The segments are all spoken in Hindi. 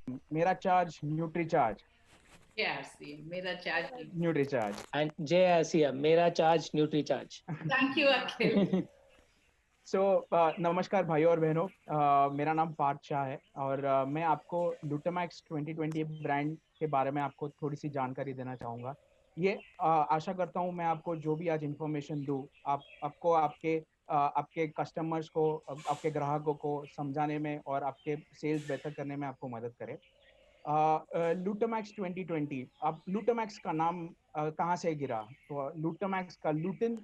मेरा चार्ज न्यूट्री चार्ज। JRC, मेरा चार्ज। न्यूट्री चार्ज। एंड JRCM, मेरा चार्ज न्यूट्री charge. Thank you Akhil. So नमस्कार भाइयों और बहनों। मेरा नाम पार्थ शाह है और मैं आपको लुटोमैक्स 2020 ब्रांड के बारे में आपको थोड़ी सी जानकारी देना चाहूँगा। ये आशा करता हूँ मैं आपको जो भी आज इन्फॉर्मेशन दूँ आपको आपके कस्टमर्स को आपके ग्राहकों को समझाने में और आपके सेल्स बेहतर करने में आपको मदद करे। लूटोमैक्स 2020, अब लूटोमैक्स का नाम कहाँ से गिरा? तो लूटोमैक्स का लूटिन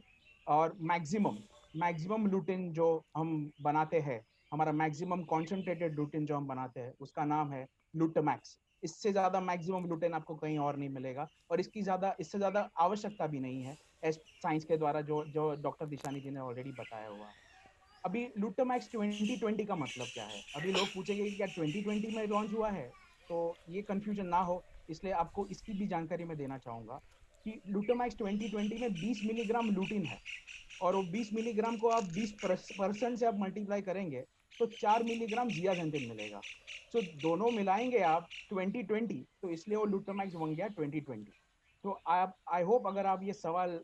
और मैक्सिमम मैक्सिमम लूटिन जो हम बनाते हैं, हमारा मैक्सिमम कॉन्सेंट्रेटेड लूटिन जो हम बनाते हैं उसका नाम है लूटोमैक्स। इससे ज्यादा मैक्सिमम लूटिन आपको कहीं और नहीं मिलेगा और इससे ज्यादा आवश्यकता भी नहीं है साइंस के द्वारा जो जो डॉक्टर दिशानी जी ने ऑलरेडी बताया हुआ है। अभी लूटोमैक्स 2020 का मतलब क्या है? अभी लोग पूछेंगे कि क्या 2020 में लॉन्च हुआ है? तो ये कंफ्यूजन ना हो इसलिए आपको इसकी भी जानकारी मैं देना चाहूंगा कि लूटोमैक्स 2020 में 20 मिलीग्राम लूटिन है और वो 20 मिलीग्राम को आप 20% से आप मल्टीप्लाई करेंगे तो 4 मिलीग्राम जियाजेंटिन मिलेगा। सो दोनों मिलाएंगे आप 2020, तो इसलिए वो लूटोमैक्स बन गया 2020। तो आप आई होप अगर आप ये सवाल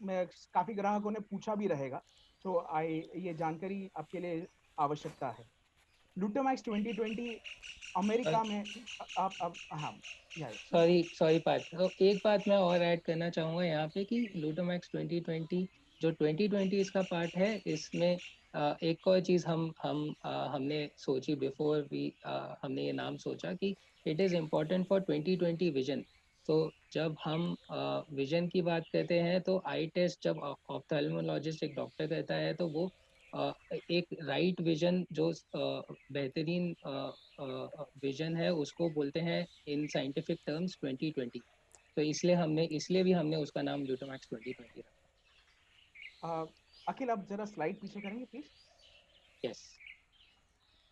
मैं काफी ग्राहकों ने पूछा भी रहेगा, तो आई ये जानकारी आपके लिए आवश्यकता है। लूटोमैक्स 2020 अमेरिका में अब हाँ या सॉरी सॉरी पार्थ, तो एक बात मैं और ऐड करना चाहूँगा यहाँ पे कि लूटोमैक्स 2020, जो 2020 इसका पार्ट है, इसमें एक और चीज़ हमने सोची बिफोर वी, हमने ये नाम सोचा कि it is important for 2020 vision. तो जब हम विजन की बात करते हैं तो आई टेस्ट जब ऑप्थेल्मोलॉजिस्ट एक डॉक्टर करता है तो वो एक राइट विजन जो बेहतरीन विजन है उसको बोलते हैं इन साइंटिफिक टर्म्स 2020। तो इसलिए भी हमने उसका नाम ग्लूटामैक्स 2020 रखा। अखिल आप जरा स्लाइड पीछे करेंगे प्लीज। यस।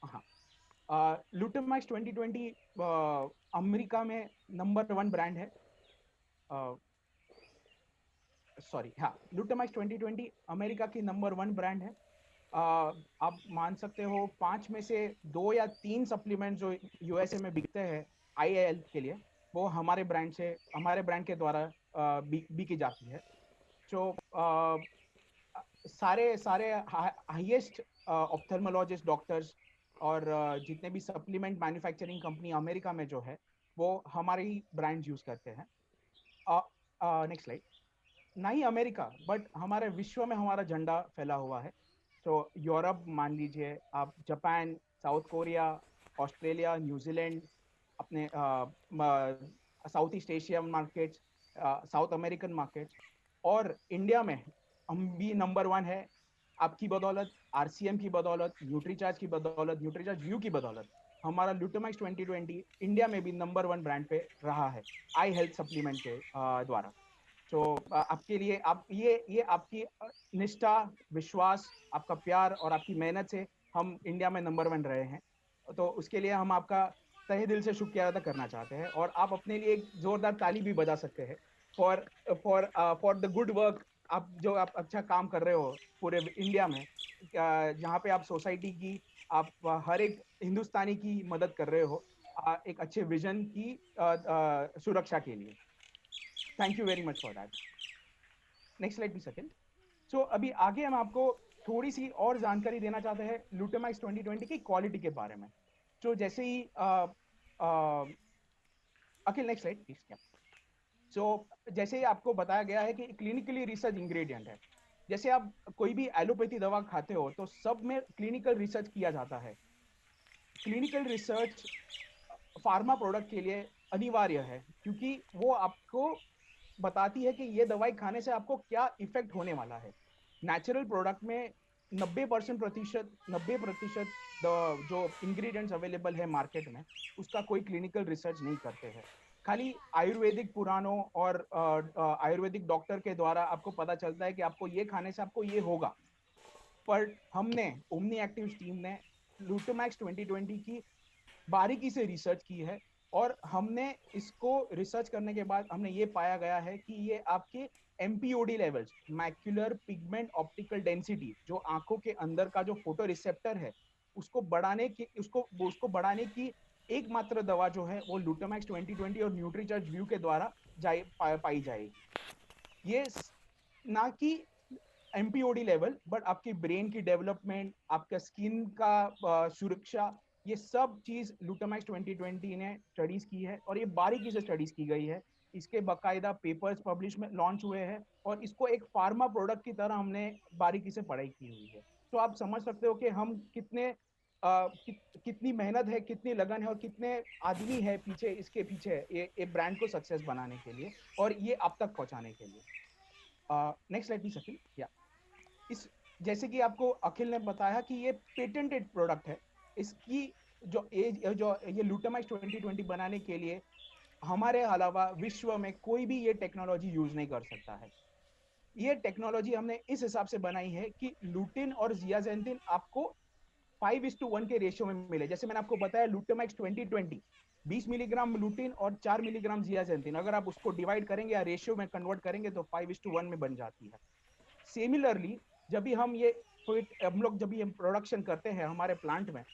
हाँ, लूटोमैक्स 2020 अमेरिका में नंबर वन ब्रांड है। सॉरी, हाँ, लूटोमैक्स 2020 अमेरिका की नंबर वन ब्रांड है। आप मान सकते हो 5 में से 2 या 3 सप्लीमेंट जो यूएसए में बिकते हैं आई हेल्थ के लिए, वो हमारे ब्रांड के द्वारा बिकी जाती है। जो सारे सारे हाईएस्ट ऑप्थेल्मोलॉजिस्ट डॉक्टर्स और जितने भी सप्लीमेंट मैन्युफैक्चरिंग कंपनी अमेरिका में जो है वो हमारे ही ब्रांड यूज करते हैं। Next slide. ना ही अमेरिका बट हमारे विश्व में हमारा झंडा फैला हुआ है। तो यूरोप मान लीजिए आप, Japan, South Korea, Australia, New Zealand, अपने South East Asia markets, South American markets और इंडिया में हम भी नंबर वन है। आपकी बदौलत, आरसीएम की बदौलत, न्यूट्रीचार्ज की बदौलत, न्यूट्रीचार्ज यू की बदौलत हमारा लूटोमैक्स 2020 इंडिया में भी नंबर वन ब्रांड पे रहा है आई हेल्थ सप्लीमेंट के द्वारा। तो आपके लिए आप ये आपकी निष्ठा, विश्वास, आपका प्यार और आपकी मेहनत से हम इंडिया में नंबर वन रहे हैं। तो उसके लिए हम आपका तहे दिल से शुक्रिया अदा करना चाहते हैं और आप अपने लिए एक जोरदार ताली भी बजा सकते हैं for for for the good work. आप अच्छा काम कर रहे हो पूरे इंडिया में, जहाँ पे आप सोसाइटी की, आप हर एक हिंदुस्तानी की मदद कर रहे हो एक अच्छे विजन की सुरक्षा के लिए। Thank you very much for that. Next slide भी सेकंड। सो अभी आगे हम आपको थोड़ी सी और जानकारी देना चाहते हैं लूटोमैक्स 2020 की क्वालिटी के बारे में। तो जैसे ही अखिल नेक्स्ट स्लाइड प्लीज। सो जैसे ही आपको बताया गया है कि क्लिनिकली रिसर्च इंग्रेडिएंट है। जैसे आप कोई भी एलोपैथी दवा खाते हो तो सब में क्लिनिकल रिसर्च किया जाता है। क्लिनिकल रिसर्च फार्मा प्रोडक्ट के लिए अनिवार्य है क्योंकि वो आपको बताती है कि ये दवाई खाने से आपको क्या इफेक्ट होने वाला है। नेचुरल प्रोडक्ट में 90% जो इंग्रेडिएंट्स अवेलेबल है मार्केट में उसका कोई क्लिनिकल रिसर्च नहीं करते हैं। खाली आयुर्वेदिक पुराणों और आयुर्वेदिक डॉक्टर के द्वारा आपको पता चलता है कि आपको ये खाने से आपको ये होगा। पर हमने ओमनी एक्टिव टीम ने लूटोमैक्स 2020 की बारीकी से रिसर्च की है और हमने इसको रिसर्च करने के बाद हमने ये पाया गया है कि ये आपके MPOD levels, macular pigment optical density, जो आंखों के अंदर का जो फोटो रिसेप्टर है उसको बढ़ाने की एकमात्र दवा जो है वो लूटामैक्स 2020 और न्यूट्रीचार्ज व्यू के द्वारा पाई जाएगी। ये ना कि एमपीओडी लेवल बट आपकी ब्रेन की डेवलपमेंट, आपका स्किन का सुरक्षा, ये सब चीज लूटामैक्स 2020 ने स्टडीज की है और ये बारीकी से स्टडीज की गई है। इसके बाकायदा पेपर्स पब्लिश में लॉन्च हुए हैं और इसको एक फार्मा प्रोडक्ट की तरह हमने बारीकी से पढ़ाई की हुई है। तो आप समझ सकते हो कि हम कितनी मेहनत है, कितनी लगन है और कितने आदमी है पीछे, इसके पीछे ये ब्रांड को सक्सेस बनाने के लिए और ये आप तक पहुंचाने के लिए। नेक्स्ट स्लाइड प्लीज अखिल। या इस जैसे कि आपको अखिल ने बताया कि ये पेटेंटेड प्रोडक्ट है। इसकी जो ये लूटामैक्स 2020 बनाने के लिए हमारे अलावा विश्व में कोई भी ये टेक्नोलॉजी यूज नहीं कर सकता है। ये टेक्नोलॉजी हमने इस हिसाब से बनाई है कि लूटिन और जियाजेंटिन आपको 5:1 के रेशियो में मिले। जैसे मैंने आपको बताया लूटामैक्स 2020 20 मिलीग्राम लूटिन और 4 मिलीग्राम जियाजेंटिन, अगर आप उसको डिवाइड करेंगे या रेशियो में कन्वर्ट करेंगे तो 5:1 में बन जाती है। सिमिलरली जब भी हम लोग जब ये प्रोडक्शन करते हैं हमारे प्लांट में,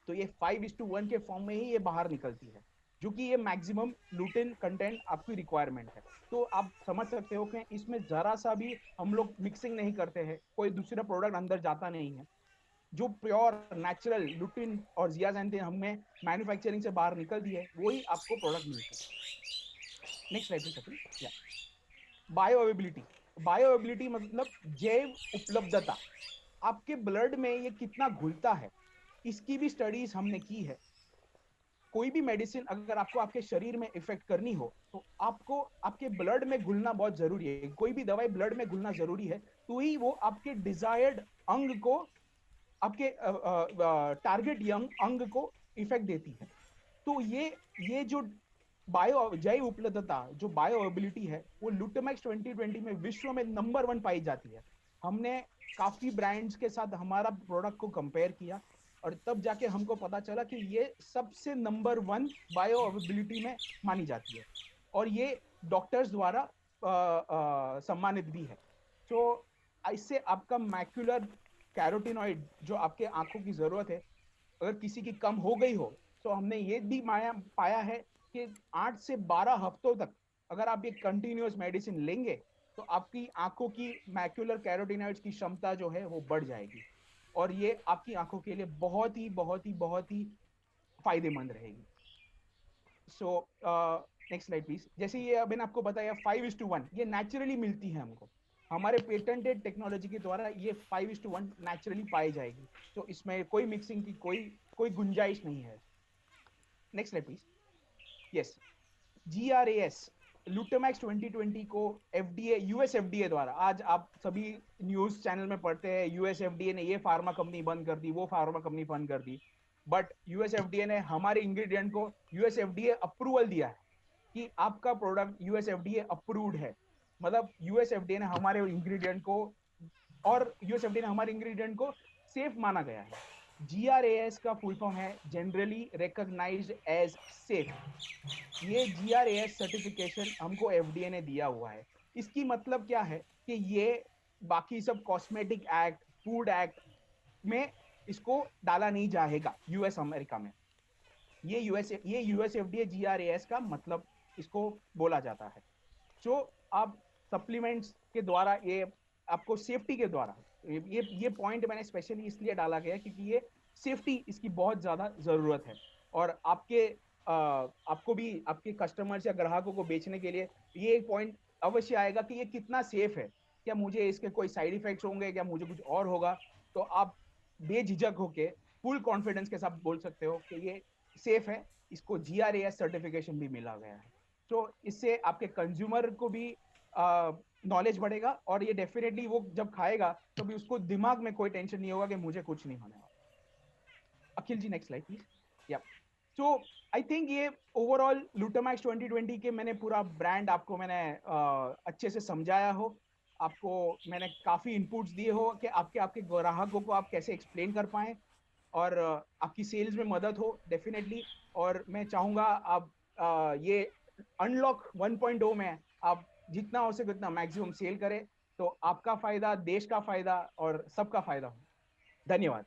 तो ये 5:1 के फॉर्म में ही ये बाहर निकलती है, जो कि ये मैक्सिमम लूटिन कंटेंट आपकी रिक्वायरमेंट है। तो आप समझ सकते हो कि इसमें जरा सा भी हम लोग मिक्सिंग नहीं करते हैं, कोई दूसरा प्रोडक्ट अंदर जाता नहीं है। जो प्योर नेचुरल लूटिन और जियाजेंटिन हमें मैन्युफैक्चरिंग से बाहर निकलती है, वही आपको प्रोडक्ट मिलता है। Next slide. Bio availability. Bio availability मतलब जैव उपलब्धता। आपके ब्लड में ये कितना घुलता है, इसकी भी स्टडीज हमने की है। कोई भी मेडिसिन अगर आपको आपके शरीर में इफेक्ट करनी हो तो आपको आपके ब्लड में घुलना बहुत जरूरी है। कोई भी दवाई ब्लड में घुलना जरूरी है, तो ही वो आपके डिजायर्ड अंग को, आपके टारगेट यंग अंग को इफेक्ट देती है। तो ये जो जैव उपलब्धता, जो बायो एबिलिटी है, वो लूटामैक्स 2020 में विश्व में नंबर 1 पाई जाती है। हमने काफी ब्रांड्स के साथ हमारा प्रोडक्ट को कंपेयर किया और तब जाके हमको पता चला कि ये सबसे नंबर 1 बायो अवेबिलिटी में मानी जाती है और ये डॉक्टर्स द्वारा सम्मानित भी है। तो इससे आपका मैक्युलर कैरोटिनॉइड, जो आपके आंखों की जरूरत है, अगर किसी की कम हो गई हो, तो हमने ये भी पाया है कि 8 से 12 हफ्तों तक अगर आप ये कंटिन्यूअस मेडिसिन लेंगे तो आपकी आंखों की मैक्युलर कैरोटिनॉइड्स की क्षमता जो है वो बढ़ जाएगी और ये आपकी आंखों के लिए बहुत ही बहुत ही बहुत ही फायदेमंद रहेगी। So next slide please. जैसे ये मैंने आपको बताया 5:1 ये नेचुरली मिलती है हमको, हमारे पेटेंटेड टेक्नोलॉजी के द्वारा ये 5:1 नेचुरली पाई जाएगी, तो इसमें कोई मिक्सिंग की कोई गुंजाइश नहीं है। Next slide please. Yes, GRAS लूटामैक्स 2020 को FDA, यूएस FDA द्वारा, आज आप सभी न्यूज चैनल में पढ़ते हैं यूएस FDA ने ये फार्मा कंपनी बंद कर दी, वो फार्मा कंपनी बंद कर दी, बट यूएस FDA ने हमारे इंग्रेडिएंट को यूएस FDA अप्रूवल दिया है कि आपका प्रोडक्ट यूएस FDA अप्रूव्ड है। मतलब यूएस FDA ने हमारे इंग्रेडिएंट को, और यूएस FDA ने हमारे इंग्रेडिएंट को सेफ माना गया है। GRAS का फुल फॉर्म है जनरली रिकॉग्नाइज्ड एज सेफ। ये GRAS सर्टिफिकेशन हमको FDA ने दिया हुआ है। इसकी मतलब क्या है कि ये बाकी सब कॉस्मेटिक एक्ट, फूड एक्ट में इसको डाला नहीं जाएगा यूएस अमेरिका में। ये यूएस FDA GRAS का मतलब इसको बोला जाता है। जो आप सप्लीमेंट्स के द्वारा, ये आपको सेफ्टी के द्वारा, ये पॉइंट मैंने स्पेशली इसलिए डाला गया क्योंकि ये सेफ्टी इसकी बहुत ज्यादा जरूरत है और आपको भी आपके कस्टमर्स या ग्राहकों को बेचने के लिए ये एक पॉइंट अवश्य आएगा कि ये कितना सेफ है, क्या मुझे इसके कोई साइड इफेक्ट्स होंगे, क्या मुझे कुछ और होगा। तो आप बेझिझक होके फुल कॉन्फिडेंस के साथ बोल सकते हो कि ये सेफ है। इसको GRAS सर्टिफिकेशन भी मिला गया है। तो इससे आपके कंज्यूमर को भी नॉलेज बढ़ेगा और ये डेफिनेटली वो जब खाएगा तो भी उसको दिमाग में कोई टेंशन नहीं होगा कि मुझे कुछ नहीं होने वाला। अखिल जी नेक्स्ट स्लाइड प्लीज। या सो आई थिंक ये ओवरऑल लूटामैक्स 2020 के मैंने पूरा ब्रांड आपको मैंने अच्छे से समझाया हो, आपको मैंने काफी इनपुट्स दिए हो कि आपके ग्राहकों को आप कैसे एक्सप्लेन कर पाए और आपकी सेल्स में मदद हो डेफिनेटली। और मैं चाहूंगा आप ये अनलॉक 1.0 में आप जितना हो सके उतना मैक्सिमम सेल करें, तो आपका फायदा, देश का फायदा और सबका फायदा हो। धन्यवाद।